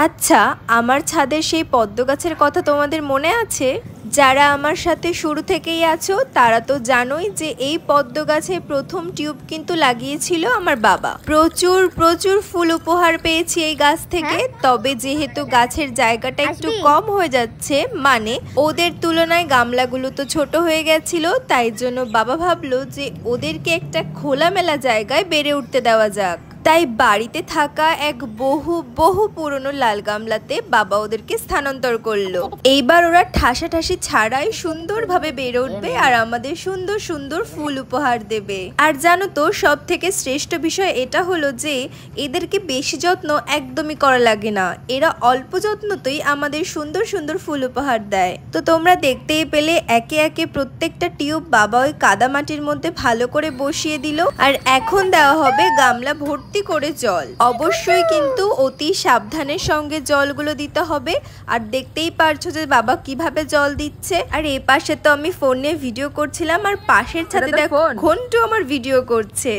আচ্ছা, আমার ছাদের সেই পদ্ম গাছের কথা তোমাদের মনে আছে? যারা আমার সাথে শুরু থেকেই আছো তারা তো জানোই যে এই পদ্ম গাছে প্রথম টিউব কিন্তু লাগিয়েছিল আমার বাবা। প্রচুর প্রচুর ফুল উপহার পেয়েছি এই গাছ থেকে। তবে যেহেতু গাছের জায়গাটা একটু কম হয়ে যাচ্ছে, মানে ওদের তুলনায় গামলাগুলো তো ছোট হয়ে গেছিল, তাই জন্য বাবা ভাবলো যে ওদেরকে একটা খোলামেলা জায়গায় বেড়ে উঠতে দেওয়া যাক। তাই বাড়িতে থাকা এক বহু বহু পুরনো লাল গামলাতে বাবা ওদেরকে স্থানান্তর করলো। এইবার ওরা ঠাসাঠাসি ছাড়াই সুন্দরভাবে বেড়ে উঠবে আর আমাদের সুন্দর সুন্দর ফুল উপহার দেবে। আর জানো তো, সব থেকে শ্রেষ্ঠ বিষয় এটা হলো যে এদেরকে বেশি যত্ন একদমই করা লাগে না। এরা অল্প যত্নতেই আমাদের সুন্দর সুন্দর ফুল উপহার দেয়। তো তোমরা দেখতেই পেলে একে একে প্রত্যেকটা টিউব বাবা ওই কাদা মাটির মধ্যে ভালো করে বসিয়ে দিল। আর এখন দেওয়া হবে গামলা ভর্তি করে জল। অবশ্যই কিন্তু অতি সাবধানের সঙ্গে জলগুলো দিতে হবে। আর দেখতেই পারছো যে বাবা কিভাবে জল দিচ্ছে। আর এই পাশে তো আমি ফোন নিয়ে ভিডিও করছিলাম, আর পাশের ছাদে দেখো ঘন্টু আমার ভিডিও করছে।